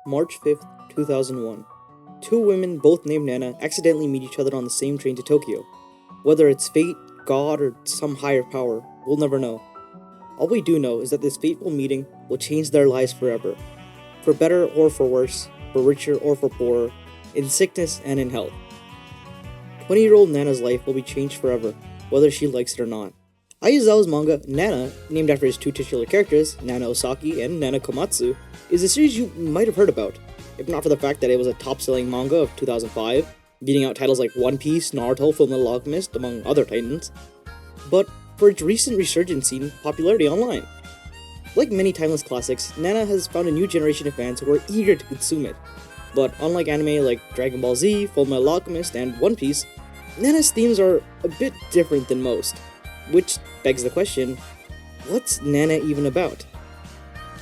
March 5th, 2001. Two women, both named Nana, accidentally meet each other on the same train to Tokyo. Whether it's fate, God, or some higher power, we'll never know. All we do know is that this fateful meeting will change their lives forever. For better or for worse, for richer or for poorer, in sickness and in health. 20-year-old Nana's life will be changed forever, whether she likes it or not. Ai Yazawa's manga, Nana, named after his two titular characters, Nana Osaki and Nana Komatsu, is a series you might have heard about, if not for the fact that it was a top-selling manga of 2005, beating out titles like One Piece, Naruto, Fullmetal Alchemist, among other titans, but for its recent resurgence in popularity online. Like many timeless classics, Nana has found a new generation of fans who are eager to consume it, but unlike anime like Dragon Ball Z, Fullmetal Alchemist, and One Piece, Nana's themes are a bit different than most, which begs the question, what's Nana even about?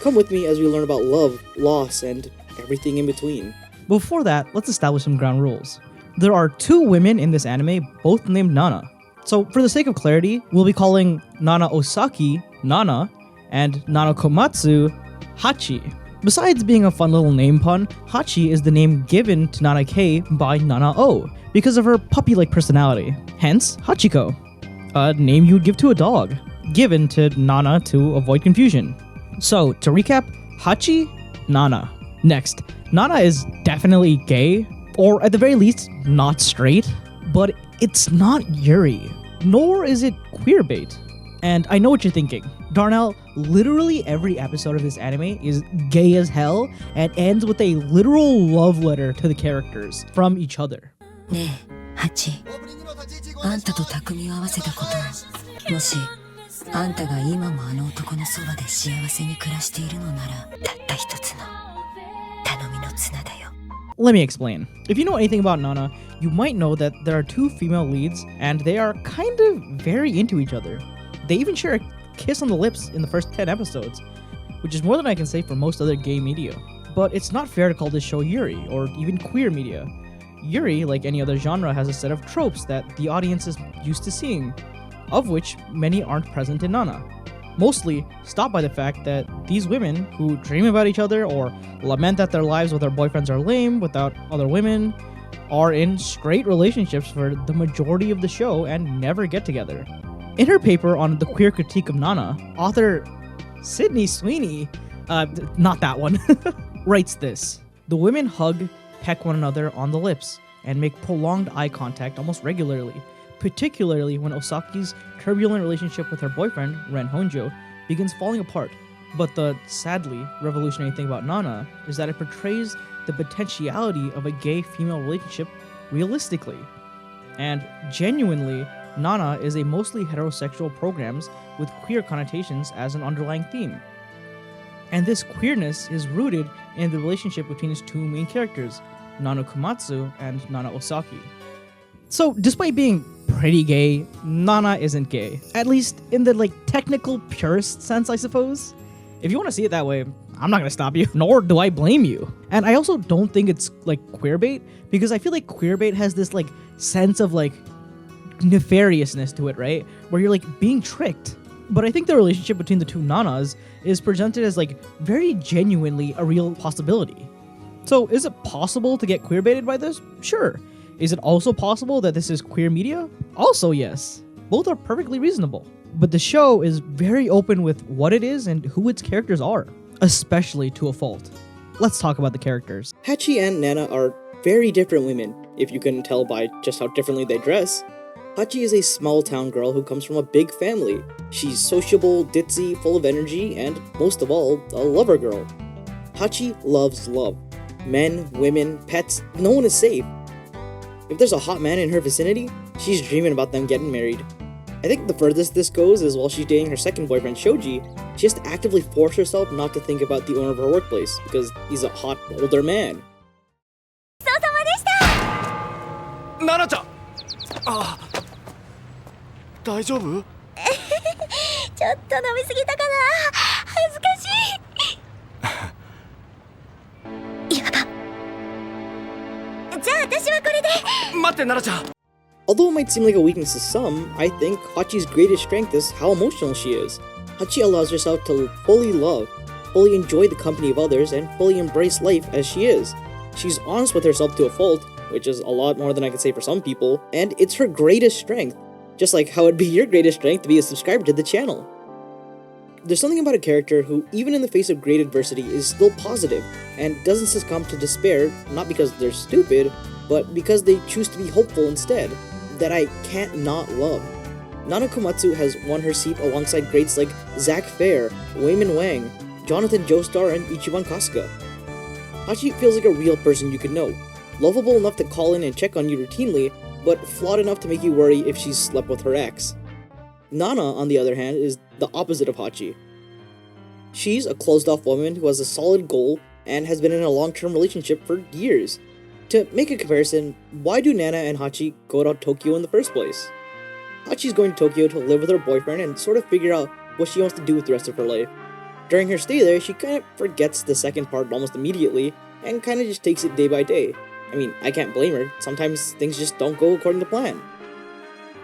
Come with me as we learn about love, loss, and everything in between. Before that, let's establish some ground rules. There are two women in this anime, both named Nana. So for the sake of clarity, we'll be calling Nana Osaki Nana and Nana Komatsu Hachi. Besides being a fun little name pun, Hachi is the name given to Nana K by Nana O because of her puppy-like personality. Hence, Hachiko, a name you would give to a dog, given to Nana to avoid confusion. So, to recap, Hachi, Nana. Next, Nana is definitely gay, or at the very least, not straight, but it's not Yuri, nor is it queerbait. And I know what you're thinking. Darnell, literally every episode of this anime is gay as hell and ends with a literal love letter to the characters from each other. ねえ、ハチ。あんたと匠を合わせたことを、もしあんたが今もあの男のそばで幸せに暮らしているのなら、たった一つの頼みの綱だよ。 Let me explain. If you know anything about Nana, you might know that there are two female leads and they are kind of very into each other. They even share a kiss on the lips in the first 10 episodes, which is more than I can say for most other gay media. But it's not fair to call this show Yuri, or even queer media. Yuri, like any other genre, has a set of tropes that the audience is used to seeing, of which many aren't present in Nana. Mostly stopped by the fact that these women, who dream about each other or lament that their lives with their boyfriends are lame without other women, are in straight relationships for the majority of the show and never get together. In her paper on the queer critique of Nana, author Sydney Sweeney, not that one, writes this: the women hug, peck one another on the lips, and make prolonged eye contact almost regularly, particularly when Osaki's turbulent relationship with her boyfriend, Ren Honjo, begins falling apart. But the, sadly, revolutionary thing about Nana is that it portrays the potentiality of a gay-female relationship realistically. And genuinely, Nana is a mostly heterosexual programs with queer connotations as an underlying theme. And this queerness is rooted in the relationship between its two main characters, Nana Komatsu and Nana Osaki. So, despite being pretty gay, Nana isn't gay. At least in the technical purist sense, I suppose. If you want to see it that way, I'm not gonna stop you, nor do I blame you. And I also don't think it's queerbait, because I feel like queerbait has this sense of nefariousness to it, right? Where you're being tricked. But I think the relationship between the two Nanas is presented as very genuinely a real possibility. So is it possible to get queerbaited by this? Sure. Is it also possible that this is queer media? Also yes. Both are perfectly reasonable. But the show is very open with what it is and who its characters are, especially to a fault. Let's talk about the characters. Hachi and Nana are very different women, if you couldn't tell by just how differently they dress. Hachi is a small-town girl who comes from a big family. She's sociable, ditzy, full of energy, and, most of all, a lover girl. Hachi loves love. Men, women, pets, no one is safe. If there's a hot man in her vicinity, she's dreaming about them getting married. I think the furthest this goes is while she's dating her second boyfriend, Shoji, she has to actively force herself not to think about the owner of her workplace, because he's a hot, older man. Nana-chan! 大丈夫? ちょっと飲みすぎたかな。恥ずかしい。やば。じゃあ私はこれで。待って、Nana-chan! Although it might seem like a weakness to some, I think Hachi's greatest strength is how emotional she is. Hachi allows herself to fully love. fully enjoy the company of others and fully embrace life as she is. She's honest with herself to a fault, which is a lot more than I could say for some people, and it's her greatest strength, just like how it'd be your greatest strength to be a subscriber to the channel. There's something about a character who, even in the face of great adversity, is still positive and doesn't succumb to despair, not because they're stupid, but because they choose to be hopeful instead, that I can't not love. Nana Komatsu has won her seat alongside greats like Zack Fair, Wayman Wang, Jonathan Joestar, and Ichiban Kasuga. Hachi feels like a real person you could know, lovable enough to call in and check on you routinely, but flawed enough to make you worry if she's slept with her ex. Nana, on the other hand, is the opposite of Hachi. She's a closed-off woman who has a solid goal and has been in a long-term relationship for years. To make a comparison, why do Nana and Hachi go to Tokyo in the first place? Hachi's going to Tokyo to live with her boyfriend and sort of figure out what she wants to do with the rest of her life. During her stay there, she kind of forgets the second part almost immediately, and kind of just takes it day by day. I mean, I can't blame her, sometimes things just don't go according to plan.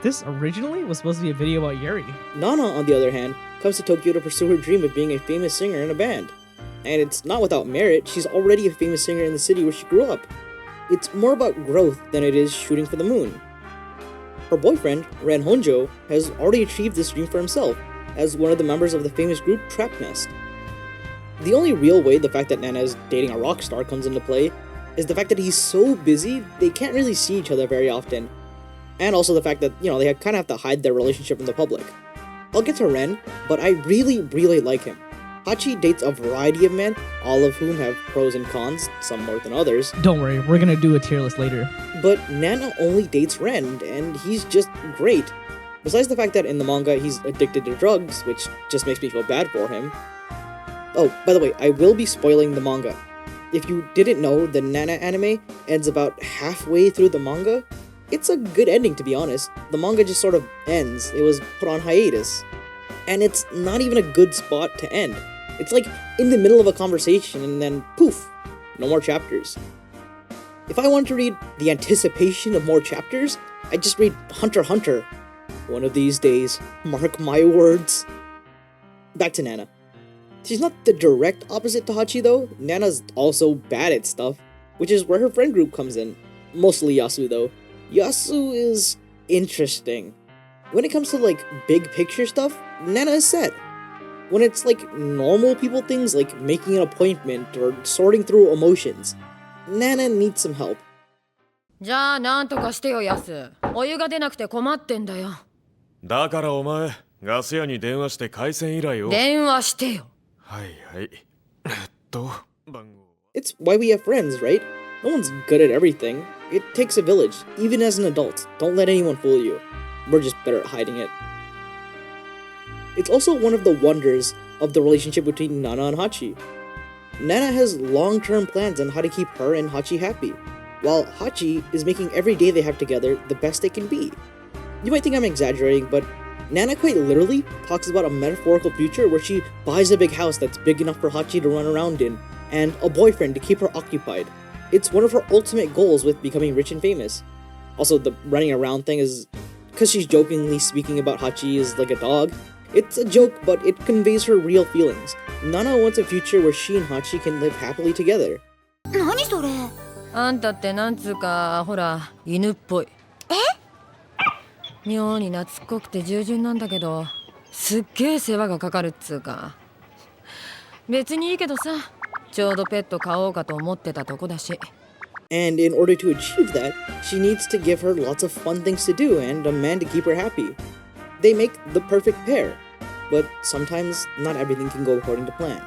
This originally was supposed to be a video about Yuri. Nana, on the other hand, comes to Tokyo to pursue her dream of being a famous singer in a band. And it's not without merit, she's already a famous singer in the city where she grew up. It's more about growth than it is shooting for the moon. Her boyfriend, Ren Honjo, has already achieved this dream for himself, as one of the members of the famous group Trap Nest. The only real way the fact that Nana is dating a rock star comes into play is the fact that he's so busy, they can't really see each other very often. And also the fact that, they kind of have to hide their relationship from the public. I'll get to Ren, but I really like him. Hachi dates a variety of men, all of whom have pros and cons, some more than others. Don't worry, we're gonna do a tier list later. But Nana only dates Ren, and he's just great. Besides the fact that in the manga he's addicted to drugs, which just makes me feel bad for him. Oh, by the way, I will be spoiling the manga. If you didn't know, the Nana anime ends about halfway through the manga. It's a good ending, to be honest. The manga just sort of ends. It was put on hiatus. And it's not even a good spot to end. It's like in the middle of a conversation and then poof, no more chapters. If I wanted to read the anticipation of more chapters, I'd just read Hunter x Hunter. One of these days, mark my words. Back to Nana. She's not the direct opposite to Hachi though. Nana's also bad at stuff, which is where her friend group comes in. Mostly YASU though. YASU is interesting. When it comes to big picture stuff, Nana is set. When it's normal people things like making an appointment or sorting through emotions, Nana needs some help. じゃあなんとかしてよヤス。お湯が出なくて困ってんだよ。だからお前ガス屋に電話して回線依頼を。電話してよ。はいはい。番号。 It's why we have friends, right? No one's good at everything. It takes a village, even as an adult. Don't let anyone fool you. We're just better at hiding it. It's also one of the wonders of the relationship between Nana and Hachi. Nana has long-term plans on how to keep her and Hachi happy, while Hachi is making every day they have together the best they can be. You might think I'm exaggerating, but Nana quite literally talks about a metaphorical future where she buys a big house that's big enough for Hachi to run around in, and a boyfriend to keep her occupied. It's one of her ultimate goals with becoming rich and famous. Also, the running around thing is because she's jokingly speaking about Hachi as like a dog. It's a joke, but it conveys her real feelings. Nana wants a future where she and Hachi can live happily together. 何それ？あんたってなんつうかほら犬っぽい。妙に懐っこくて従順なんだけど、すっげえ世話がかかるっつうか。別にいいけどさ、ちょうどペット飼おうかと思ってたとこだし。And in order to achieve that, she needs to give her lots of fun things to do and a man to keep her happy. They make the perfect pair, but sometimes not everything can go according to plan.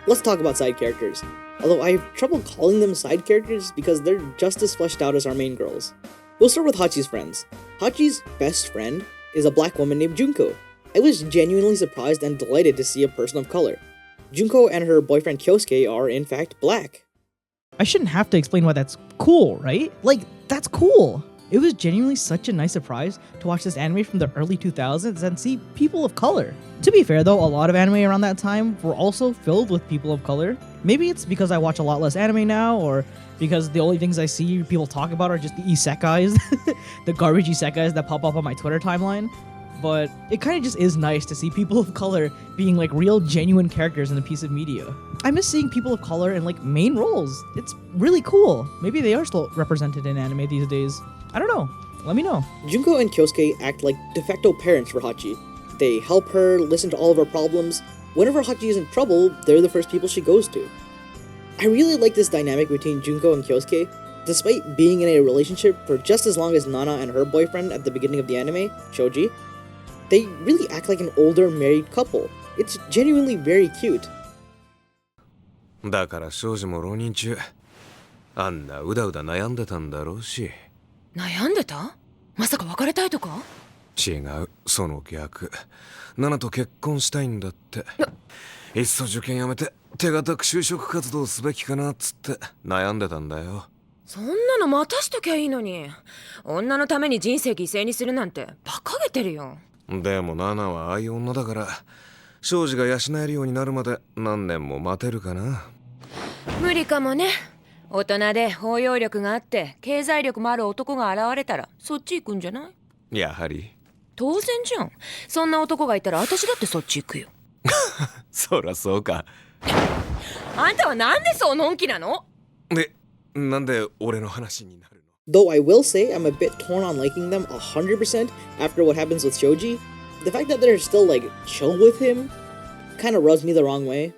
Let's talk about side characters, although I have trouble calling them side characters because they're just as fleshed out as our main girls. We'll start with Hachi's friends. Hachi's best friend is a black woman named Junko. I was genuinely surprised and delighted to see a person of color. Junko and her boyfriend Kyosuke are in fact black. I shouldn't have to explain why that's cool, right? That's cool. It was genuinely such a nice surprise to watch this anime from the early 2000s and see people of color. To be fair though, a lot of anime around that time were also filled with people of color. Maybe it's because I watch a lot less anime now, or because the only things I see people talk about are just the isekais, the garbage isekais that pop up on my Twitter timeline. but it kind of just is nice to see people of color being like real genuine characters in a piece of media. I miss seeing people of color in like main roles. It's really cool. Maybe they are still represented in anime these days. I don't know. Let me know. Junko and Kyosuke act like de facto parents for Hachi. They help her, listen to all of her problems. Whenever Hachi is in trouble, they're the first people she goes to. I really like this dynamic between Junko and Kyosuke. Despite being in a relationship for just as long as Nana and her boyfriend at the beginning of the anime, Shoji, they really act like an older married couple. It's genuinely very cute. だから庄司も浪人中あんなうだうだ悩んでたんだろうし。悩んでた？まさか別れたいとか？違う、その逆。ナナと結婚したいんだって。いっそ受験やめて手堅く就職活動すべきかなっつって悩んでたんだよ。そんなの待たしときゃいいのに。女のために人生犠牲にするなんて馬鹿げてるよ。でもナナはああいう女だから庄司が養えるようになるまで何年も待てるかな。無理かもね。大人で包容力があって経済力もある男が現れたらそっち行くんじゃない？やはり当然じゃん。そんな男がいたら私だってそっち行くよ。そらそうか。あんたはなんでそうのんきなの？で、なんで俺の話になるの？ Though I will say I'm a bit torn on liking them 100% after what happens with Shoji, the fact that they're still like chill with him kind of rubs me the wrong way.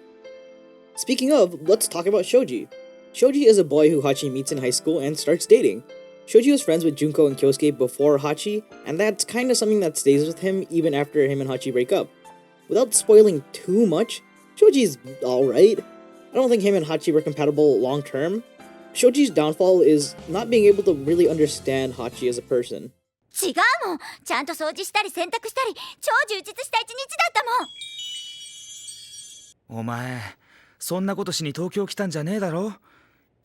Speaking of, let's talk about Shoji. Shoji is a boy who Hachi meets in high school and starts dating. Shoji was friends with Junko and Kyosuke before Hachi, and that's kind of something that stays with him even after him and Hachi break up. Without spoiling too much, Shoji's alright. I don't think him and Hachi were compatible long term. Shoji's downfall is not being able to really understand Hachi as a person. 違うもん。ちゃんと掃除したり洗濯したり超充実した一日だったもん。お前そんなことしに東京来たんじゃねえだろ。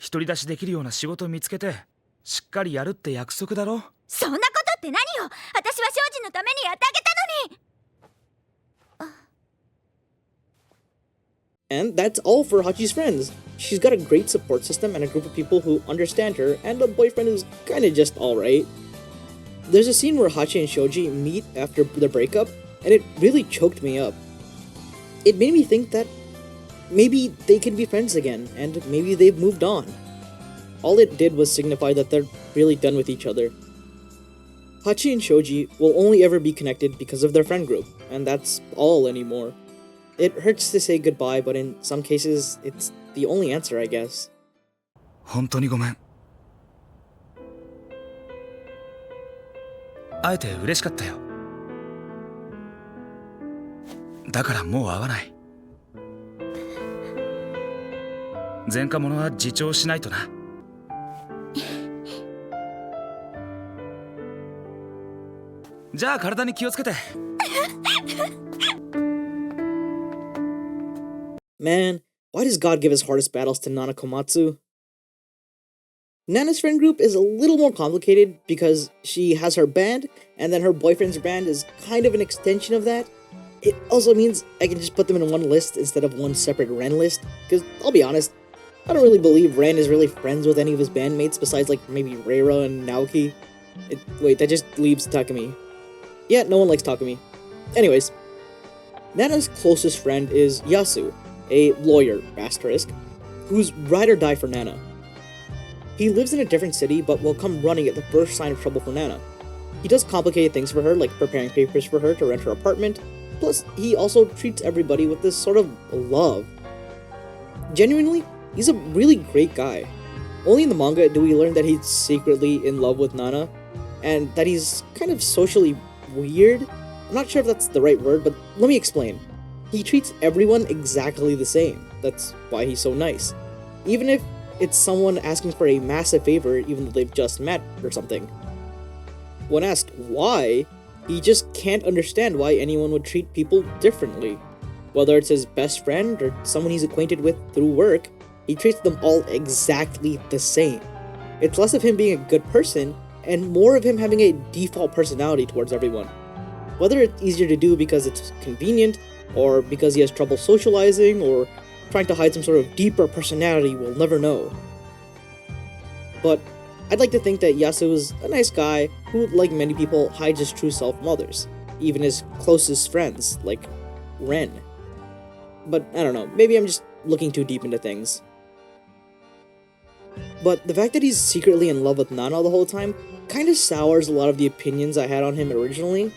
独り出しできるような仕事見つけてしっかりやるって約束だろ。そんなことって何よ。私は庄司のためにやってあげたのに。And that's all for Hachi's friends. She's got a great support system and a group of people who understand her, and a boyfriend who's kinda just alright. There's a scene where Hachi and Shoji meet after the breakup, and it really choked me up. It made me think that maybe they could be friends again, and maybe they've moved on. All it did was signify that they're really done with each other. Hachi and Shoji will only ever be connected because of their friend group, and that's all anymore. It hurts to say goodbye, but in some cases, it's the only answer, I guess. 本当にごめん。会えて嬉しかったよ。だからもう会わない。前科者は自重しないとな。じゃあ体に気をつけて。Man, why does God give his hardest battles to Nana Komatsu? Nana's friend group is a little more complicated because she has her band, and then her boyfriend's band is kind of an extension of that. It also means I can just put them in one list instead of one separate Ren list, because I'll be honest, I don't really believe Ren is really friends with any of his bandmates besides like maybe Reira and Naoki. Wait, that just leaves Takumi. Yeah, no one likes Takumi. Anyways, Nana's closest friend is YASU, a lawyer, asterisk, who's ride or die for Nana. He lives in a different city but will come running at the first sign of trouble for Nana. He does complicated things for her, like preparing papers for her to rent her apartment, plus he also treats everybody with this sort of love. Genuinely, he's a really great guy. Only in the manga do we learn that he's secretly in love with Nana, and that he's kind of socially weird. I'm not sure if that's the right word, but let me explain. He treats everyone exactly the same. That's why he's so nice. Even if it's someone asking for a massive favor even though they've just met or something. When asked why, he just can't understand why anyone would treat people differently. Whether it's his best friend or someone he's acquainted with through work, he treats them all exactly the same. It's less of him being a good person and more of him having a default personality towards everyone. Whether it's easier to do because it's convenient, or because he has trouble socializing, or trying to hide some sort of deeper personality, we'll never know. But I'd like to think that YASU is a nice guy who, like many people, hides his true self from others. even his closest friends, like Ren. But I don't know, maybe I'm just looking too deep into things. But the fact that he's secretly in love with Nana the whole time kind of sours a lot of the opinions I had on him originally.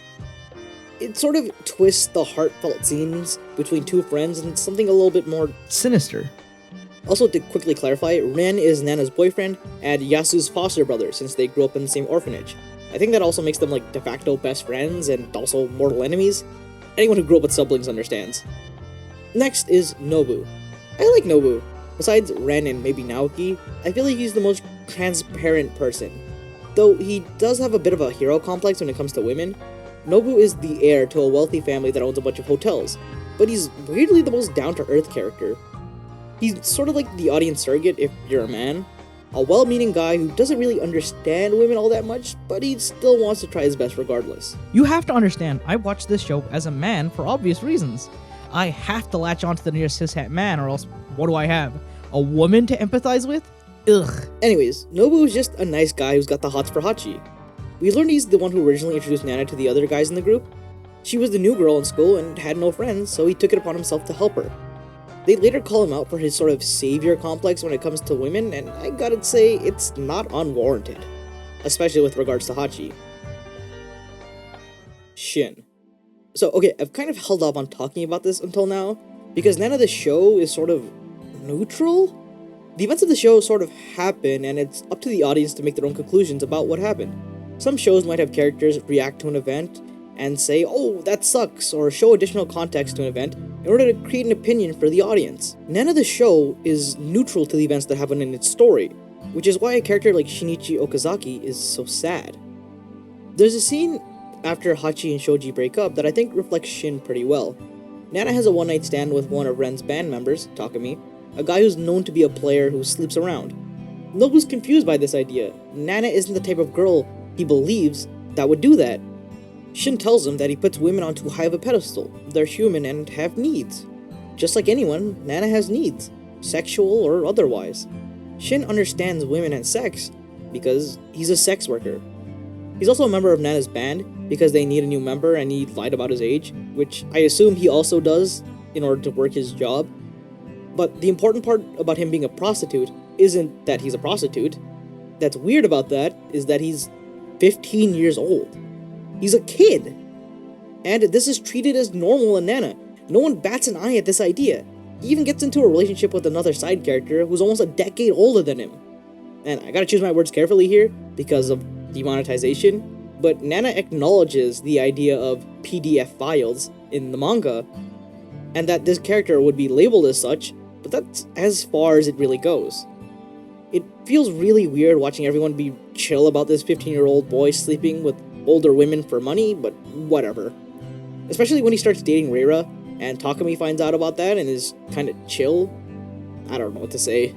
It sort of twists the heartfelt scenes between two friends into something a little bit more Sinister. Also, to quickly clarify, Ren is Nana's boyfriend and Yasu's foster brother since they grew up in the same orphanage. I think that also makes them like de facto best friends and also mortal enemies. Anyone who grew up with siblings understands. Next is Nobu. I like Nobu. Besides Ren and maybe Naoki, I feel like he's the most transparent person. Though he does have a bit of a hero complex when it comes to women, Nobu is the heir to a wealthy family that owns a bunch of hotels, but he's weirdly the most down-to-earth character. He's sort of like the audience surrogate if you're a man. A well-meaning guy who doesn't really understand women all that much, but he still wants to try his best regardless. You have to understand, I watched this show as a man for obvious reasons. I have to latch onto the nearest cishet man, or else what do I have? A woman to empathize with? Ugh. Anyways, Nobu is just a nice guy who's got the hots for Hachi. We learned he's the one who originally introduced Nana to the other guys in the group. She was the new girl in school and had no friends, so he took it upon himself to help her. They later call him out for his sort of savior complex when it comes to women, and I gotta say, it's not unwarranted. Especially with regards to Hachi. Shin. So, okay, I've kind of held off on talking about this until now, because none of the show is sort of neutral? The events of the show sort of happen, and it's up to the audience to make their own conclusions about what happened. Some shows might have characters react to an event and say, oh, that sucks, or show additional context to an event in order to create an opinion for the audience. None of the show is neutral to the events that happen in its story, which is why a character like Shinichi Okazaki is so sad. There's a scene after Hachi and Shoji break up that I think reflects Shin pretty well. Nana has a one-night stand with one of Ren's band members, Takumi, a guy who's known to be a player who sleeps around. Nobu's confused by this idea. Nana isn't the type of girl he believes that would do that. Shin tells him that he puts women on too high of a pedestal. They're human and have needs. Just like anyone, Nana has needs, sexual or otherwise. Shin understands women and sex because he's a sex worker. He's also a member of Nana's band because they need a new member and he lied about his age, which I assume he also does in order to work his job. But the important part about him being a prostitute isn't that he's a prostitute. That's weird about that is that he's 15 years old. He's a kid. And this is treated as normal in Nana. No one bats an eye at this idea. He even gets into a relationship with another side character who's almost a decade older than him. And I gotta choose my words carefully here because of demonetization, but Nana acknowledges the idea of PDF files in the manga, and that this character would be labeled as such, but that's as far as it really goes. It feels really weird watching everyone be chill about this 15-year-old boy sleeping with older women for money, but whatever. Especially when he starts dating Reira, and Takumi finds out about that and is kinda chill. I don't know what to say.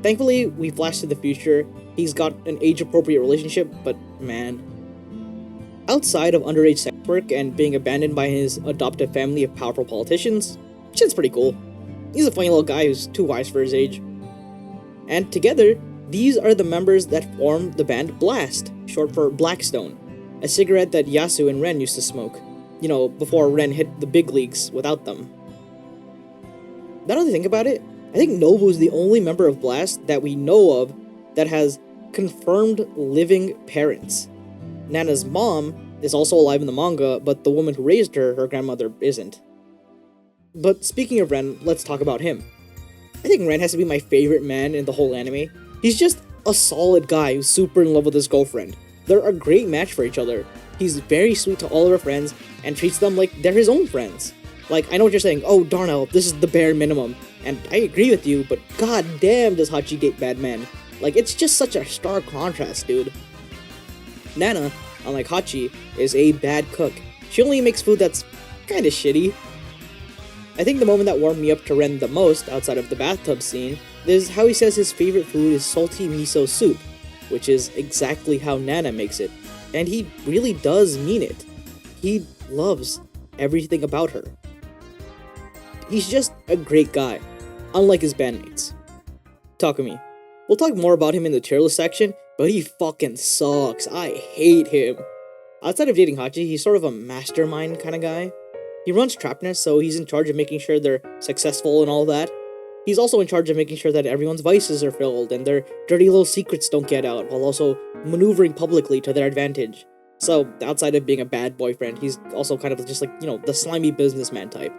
Thankfully, we flash to the future. He's got an age-appropriate relationship, but man. Outside of underage sex work and being abandoned by his adoptive family of powerful politicians, Shin's pretty cool. He's a funny little guy who's too wise for his age. And together, these are the members that form the band Blast, short for Blackstone, a cigarette that YASU and Ren used to smoke. You know, before Ren hit the big leagues without them. Now that I think about it, I think Nobu is the only member of Blast that we know of that has confirmed living parents. Nana's mom is also alive in the manga, but the woman who raised her, her grandmother, isn't. But speaking of Ren, let's talk about him. I think Ren has to be my favorite man in the whole anime. He's just a solid guy who's super in love with his girlfriend. They're a great match for each other. He's very sweet to all of her friends and treats them like they're his own friends. Like, I know what you're saying, oh Darnell, this is the bare minimum. And I agree with you, but god damn does Hachi date bad men. Like, it's just such a stark contrast, dude. Nana, unlike Hachi, is a bad cook. She only makes food that's kinda shitty. I think the moment that warmed me up to Ren the most, outside of the bathtub scene, is how he says his favorite food is salty miso soup, which is exactly how Nana makes it. And he really does mean it. He loves everything about her. He's just a great guy, unlike his bandmates. Takumi. We'll talk more about him in the tier list section, but he fucking sucks. I hate him. Outside of dating Hachi, he's sort of a mastermind kind of guy. He runs Trapnest, so he's in charge of making sure they're successful and all that. He's also in charge of making sure that everyone's vices are filled and their dirty little secrets don't get out, while also maneuvering publicly to their advantage. So, outside of being a bad boyfriend, he's also kind of just like, the slimy businessman type.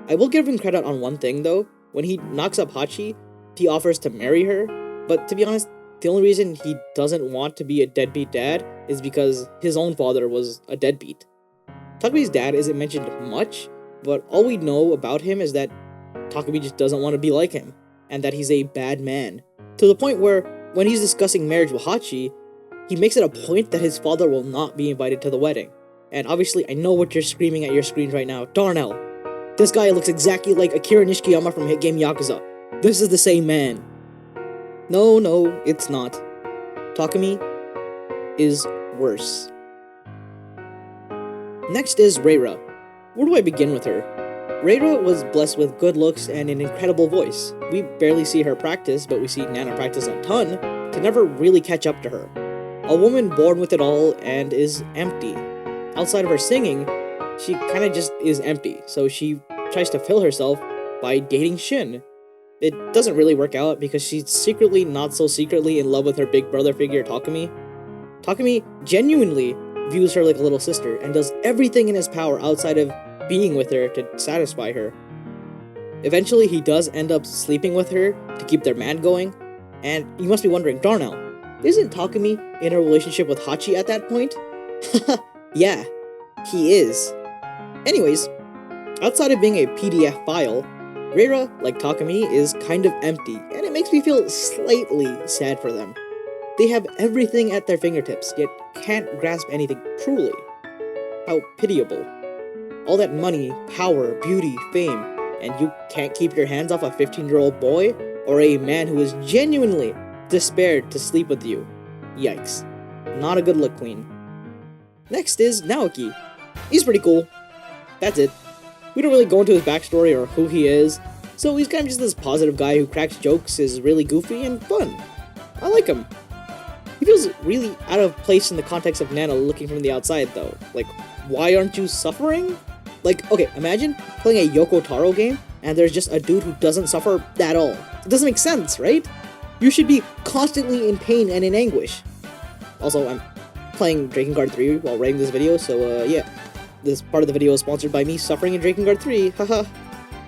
I will give him credit on one thing though. When he knocks up Hachi, he offers to marry her, but to be honest, the only reason he doesn't want to be a deadbeat dad is because his own father was a deadbeat. Takumi's dad isn't mentioned much, but all we know about him is that Takumi just doesn't want to be like him, and that he's a bad man. To the point where, when he's discussing marriage with Hachi, he makes it a point that his father will not be invited to the wedding. And obviously, I know what you're screaming at your screens right now. Darnell! This guy looks exactly like Akira Nishikiyama from hit game Yakuza. This is the same man. No, it's not. Takumi is worse. Next is Reira. Where do I begin with her? Reira was blessed with good looks and an incredible voice. We barely see her practice, but we see Nana practice a ton to never really catch up to her. A woman born with it all and is empty. Outside of her singing, she kinda just is empty, so she tries to fill herself by dating Shin. It doesn't really work out because she's secretly not so secretly in love with her big brother figure Takumi. Takumi genuinely views her like a little sister and does everything in his power outside of being with her to satisfy her. Eventually he does end up sleeping with her to keep their man going, and you must be wondering, Darnell, isn't Takumi in a relationship with Hachi at that point? Yeah, he is. Anyways, outside of being a PDF file, Reira, like Takumi, is kind of empty, and it makes me feel slightly sad for them. They have everything at their fingertips, yet can't grasp anything truly. How pitiable. All that money, power, beauty, fame, and you can't keep your hands off a 15-year-old boy, or a man who is genuinely despaired to sleep with you. Yikes. Not a good look, queen. Next is Naoki. He's pretty cool. That's it. We don't really go into his backstory or who he is, so he's kind of just this positive guy who cracks jokes, is really goofy and fun. I like him. He feels really out of place in the context of Nana looking from the outside though. Like, why aren't you suffering? Like, okay, imagine playing a Yoko Taro game and there's just a dude who doesn't suffer at all. It doesn't make sense, right? You should be constantly in pain and in anguish. Also, I'm playing Drakengard 3 while writing this video, so yeah. This part of the video is sponsored by me suffering in Drakengard 3, haha.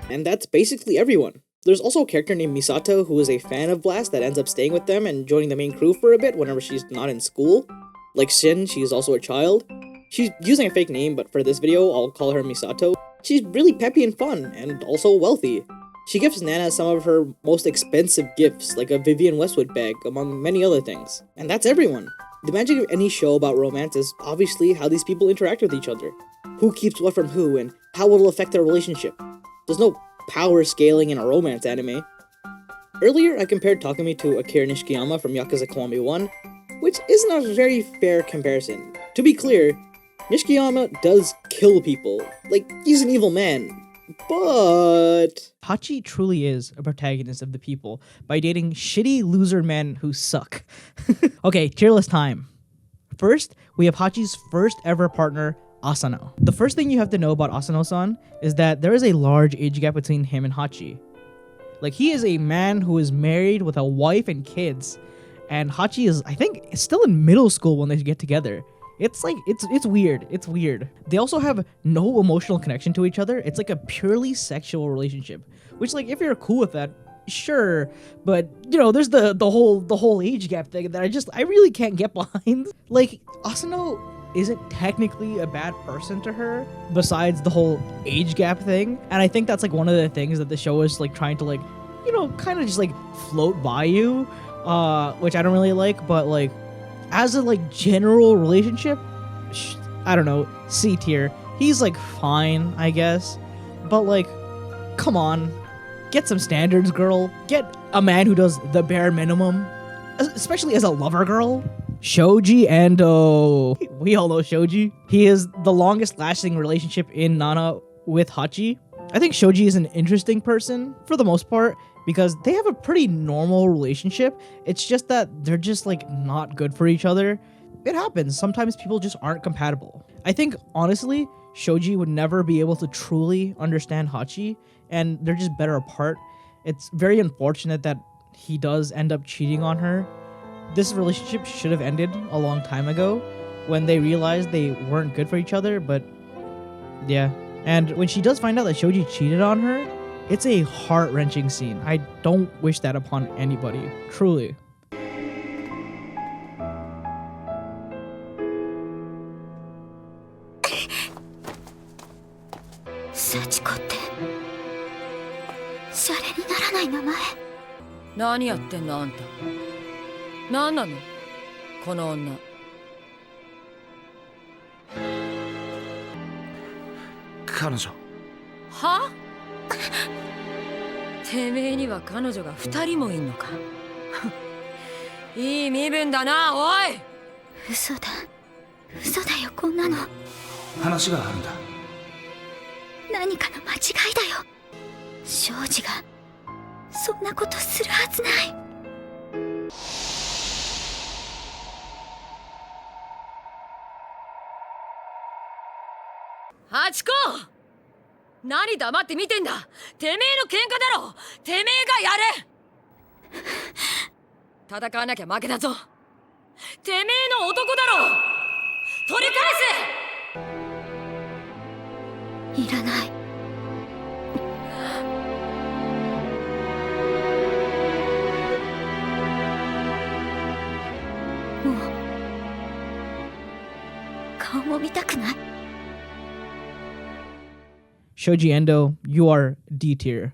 And that's basically everyone. There's also a character named Misato who is a fan of Blast that ends up staying with them and joining the main crew for a bit whenever she's not in school. Like Shin, she's also a child. She's using a fake name, but for this video, I'll call her Misato. She's really peppy and fun, and also wealthy. She gives Nana some of her most expensive gifts, like a Vivienne Westwood bag, among many other things. And that's everyone. The magic of any show about romance is obviously how these people interact with each other. Who keeps what from who, and how it'll affect their relationship. There's no power scaling in a romance anime. Earlier, I compared Takumi to Akira Nishikiyama from Yakuza Kiwami 1, which isn't a very fair comparison. To be clear, Nishikiyama does kill people. Like, he's an evil man. But Hachi truly is a protagonist of the people by dating shitty loser men who suck. Okay, tier list time. First, we have Hachi's first ever partner, Asano. The first thing you have to know about Asano San is that there is a large age gap between him and Hachi. Like, he is a man who is married with a wife and kids, and Hachi is, I think, still in middle school when they get together. It's like, it's weird. It's weird. They also have no emotional connection to each other. It's like a purely sexual relationship, which, like, if you're cool with that, sure. But, you know, there's the whole age gap thing that I really can't get behind. Like, Asano isn't technically a bad person to her, besides the whole age gap thing. And I think that's, like, one of the things that the show is, like, trying to, like, you know, kind of just, like, float by you, which I don't really like, but, like, as a, like, general relationship, I don't know, C tier. He's, like, fine, I guess. But, like, come on. Get some standards, girl. Get a man who does the bare minimum. Especially as a lover girl. Shoji Endo. We all know Shoji. He is the longest lasting relationship in Nana with Hachi. I think Shoji is an interesting person, for the most part, because they have a pretty normal relationship. It's just that they're just, like, not good for each other. it happens. Sometimes people just aren't compatible. I think, honestly, Shoji would never be able to truly understand Hachi, and they're just better apart. It's very unfortunate that he does end up cheating on her. This relationship should have ended a long time ago when they realized they weren't good for each other, but yeah. And when she does find out that Shoji cheated on her, it's a heart-wrenching scene. I don't wish that upon anybody, truly. Sachiko ってシャレにならない名前。何やってんのあんた。何なのこの女。彼女。は？てめえには彼女が2人もいんのか。いい身分だな、おい。嘘だよ、こんなの。話があるんだ。何かの間違いだよ。庄司がそんなことするはずない。ハチコ、何黙って見てんだ。てめえの喧嘩だろ。てめえがやれ。戦わなきゃ負けだぞ。てめえの男だろ。取り返せ。いらない。もう顔も見たくない。Shoji Endo, you are D tier.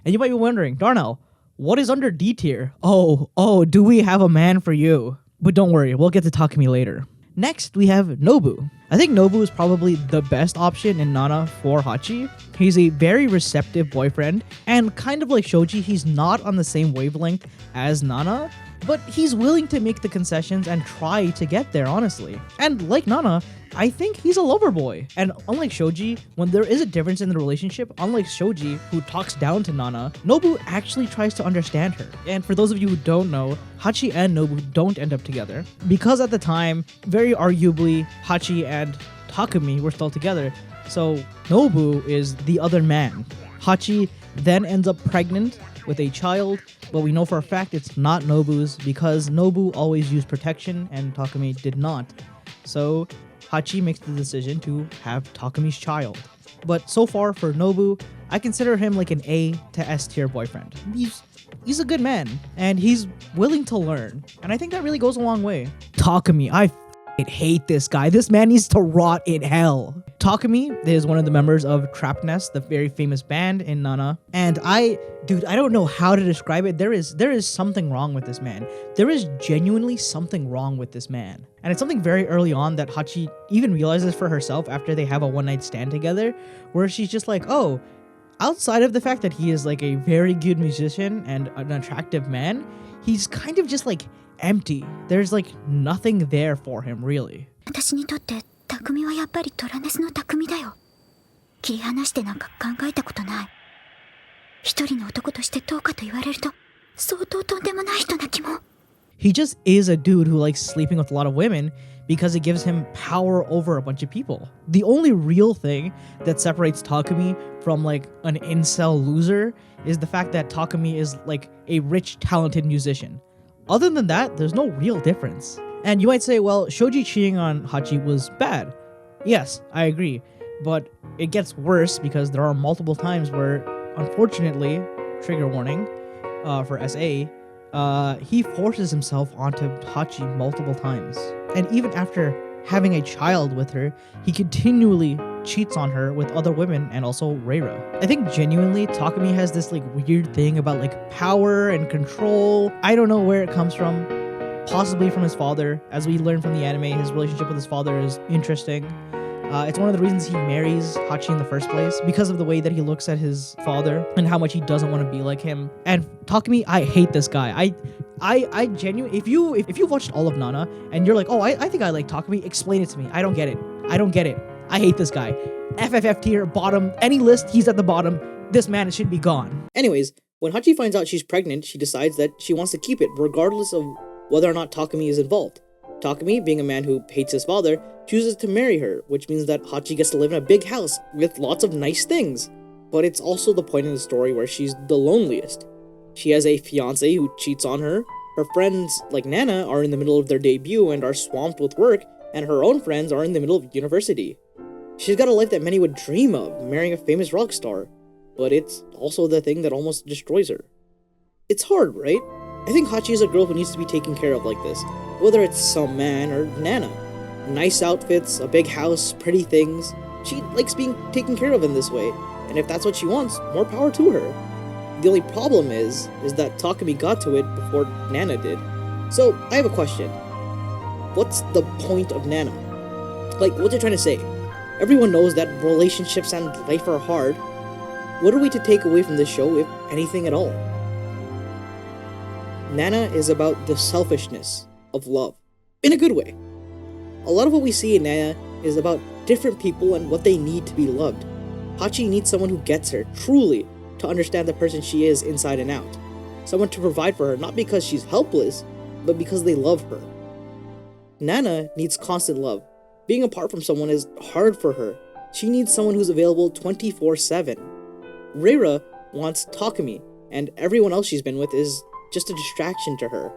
And you might be wondering, Darnell, what is under D tier? Oh, do we have a man for you? But don't worry, we'll get to Takumi later. Next, we have Nobu. I think Nobu is probably the best option in Nana for Hachi. He's a very receptive boyfriend, and kind of like Shoji, he's not on the same wavelength as Nana, but he's willing to make the concessions and try to get there, honestly. And like Nana, I think he's a lover boy. And unlike Shoji, when there is a difference in the relationship, unlike Shoji, who talks down to Nana, Nobu actually tries to understand her. And for those of you who don't know, Hachi and Nobu don't end up together, because at the time, very arguably, Hachi and Takumi were still together. So Nobu is the other man. Hachi then ends up pregnant with a child, but we know for a fact it's not Nobu's because Nobu always used protection and Takumi did not. So Hachi makes the decision to have Takumi's child. But so far for Nobu, I consider him like an A to S tier boyfriend. He's a good man, and he's willing to learn, and I think that really goes a long way. Takumi, I hate this guy. This man needs to rot in hell. Takumi is one of the members of Trap Nest, the very famous band in Nana, and I don't know how to describe it. There is something wrong with this man. There is genuinely something wrong with this man. And it's something very early on that Hachi even realizes for herself after they have a one-night stand together, where she's just like, oh, outside of the fact that he is like a very good musician and an attractive man, he's kind of just like empty. There's like nothing there for him, really. 私にとって匠はやっぱりトラネスの匠だよ。切り離してなんか考えたことない。一人の男としてどうかと言われると相当とんでもない人な気も。He just is a dude who likes sleeping with a lot of women because it gives him power over a bunch of people. The only real thing that separates Takumi from like an incel loser is the fact that Takumi is like a rich, talented musician. Other than that, there's no real difference. And you might say, well, Shoji cheating on Hachi was bad. Yes, I agree. But it gets worse because there are multiple times where, unfortunately, trigger warning for SA, he forces himself onto Hachi multiple times. And even after having a child with her, he continually cheats on her with other women and also Reira. I think genuinely Takumi has this like weird thing about like power and control. I don't know where it comes from. Possibly from his father. As we learn from the anime, his relationship with his father is interesting. It's one of the reasons he marries Hachi in the first place, because of the way that he looks at his father and how much he doesn't want to be like him. And Takumi, I hate this guy. I genuinely, if you've watched all of Nana and you're like, oh, I think I like Takumi, explain it to me. I don't get it. I hate this guy. FFF tier, bottom, any list, he's at the bottom. This man should be gone. Anyways, when Hachi finds out she's pregnant, she decides that she wants to keep it regardless of whether or not Takumi is involved. Takumi, being a man who hates his father, chooses to marry her, which means that Hachi gets to live in a big house with lots of nice things. But it's also the point in the story where she's the loneliest. She has a fiancé who cheats on her, her friends like Nana are in the middle of their debut and are swamped with work, and her own friends are in the middle of university. She's got a life that many would dream of, marrying a famous rock star, but it's also the thing that almost destroys her. It's hard, right? I think Hachi is a girl who needs to be taken care of like this, whether it's some man or Nana. Nice outfits, a big house, pretty things. She likes being taken care of in this way, and if that's what she wants, more power to her. The only problem is that Takumi got to it before Nana did. So, I have a question. What's the point of Nana? Like, what's it trying to say? Everyone knows that relationships and life are hard. What are we to take away from this show, if anything at all? Nana is about the selfishness of love, in a good way. A lot of what we see in Nana is about different people and what they need to be loved. Hachi needs someone who gets her, truly, to understand the person she is inside and out. Someone to provide for her, not because she's helpless, but because they love her. Nana needs constant love. Being apart from someone is hard for her. She needs someone who's available 24/7. Reira wants Takumi, and everyone else she's been with is just a distraction to her.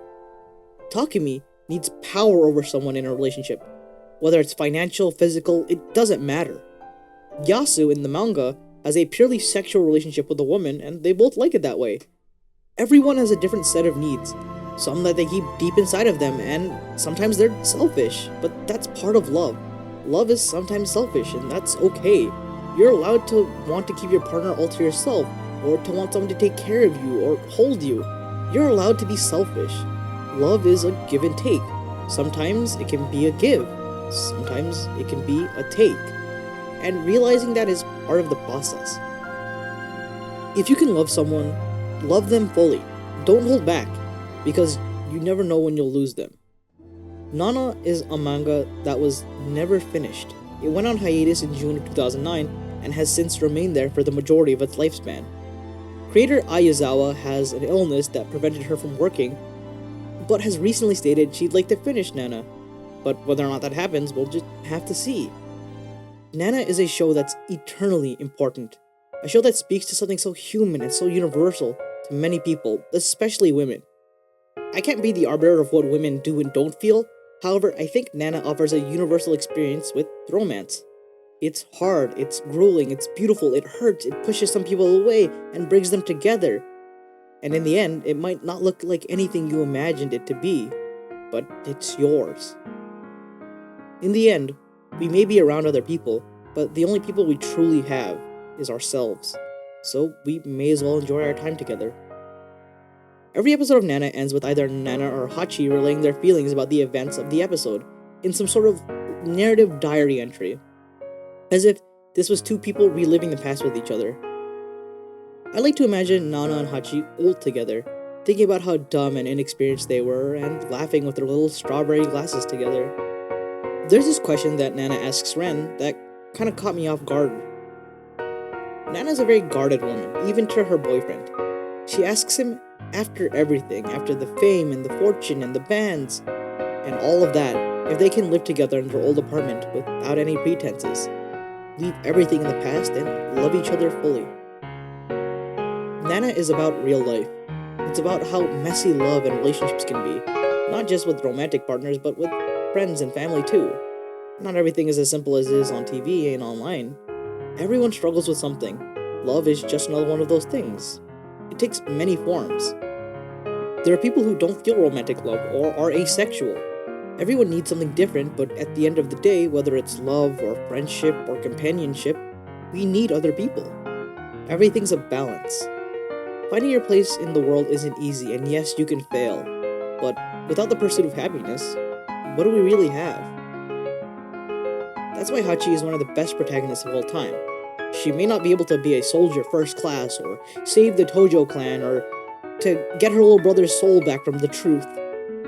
Takumi needs power over someone in a relationship. Whether it's financial, physical, it doesn't matter. YASU in the manga has a purely sexual relationship with a woman, and they both like it that way. Everyone has a different set of needs. Some that they keep deep inside of them, and sometimes they're selfish, but that's part of love. Love is sometimes selfish, and that's okay. You're allowed to want to keep your partner all to yourself, or to want someone to take care of you or hold you. You're allowed to be selfish. Love is a give and take. Sometimes it can be a give. Sometimes it can be a take. And realizing that is part of the process. If you can love someone, love them fully. Don't hold back, because you never know when you'll lose them. Nana is a manga that was never finished. It went on hiatus in June of 2009 and has since remained there for the majority of its lifespan. Creator Ai Yazawa has an illness that prevented her from working, but has recently stated she'd like to finish Nana. But whether or not that happens, we'll just have to see. Nana is a show that's eternally important. A show that speaks to something so human and so universal to many people, especially women. I can't be the arbiter of what women do and don't feel, however, I think Nana offers a universal experience with romance. It's hard, it's grueling, it's beautiful, it hurts, it pushes some people away and brings them together. And in the end, it might not look like anything you imagined it to be, but it's yours. In the end, we may be around other people, but the only people we truly have is ourselves. So we may as well enjoy our time together. Every episode of Nana ends with either Nana or Hachi relaying their feelings about the events of the episode in some sort of narrative diary entry, as if this was two people reliving the past with each other. I like to imagine Nana and Hachi old together, thinking about how dumb and inexperienced they were, and laughing with their little strawberry glasses together. There's this question that Nana asks Ren that kind of caught me off guard. Nana's a very guarded woman, even to her boyfriend. She asks him after everything, after the fame and the fortune and the bands, and all of that, if they can live together in their old apartment without any pretenses, leave everything in the past and love each other fully. Nana is about real life. It's about how messy love and relationships can be, not just with romantic partners, but with friends and family too. Not everything is as simple as it is on TV and online. Everyone struggles with something. Love is just another one of those things. It takes many forms. There are people who don't feel romantic love or are asexual. Everyone needs something different, but at the end of the day, whether it's love or friendship or companionship, we need other people. Everything's a balance. Finding your place in the world isn't easy, and yes, you can fail. But without the pursuit of happiness, what do we really have? That's why Hachi is one of the best protagonists of all time. She may not be able to be a soldier first class, or save the Tojo clan, or to get her little brother's soul back from the truth,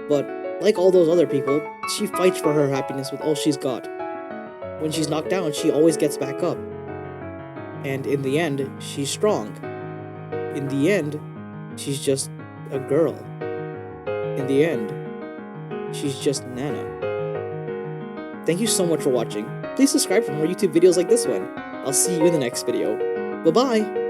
but like all those other people, she fights for her happiness with all she's got. When she's knocked down, she always gets back up. And in the end, she's strong. In the end, she's just a girl. In the end, she's just Nana. Thank you so much for watching. Please subscribe for more YouTube videos like this one. I'll see you in the next video. Bye-bye!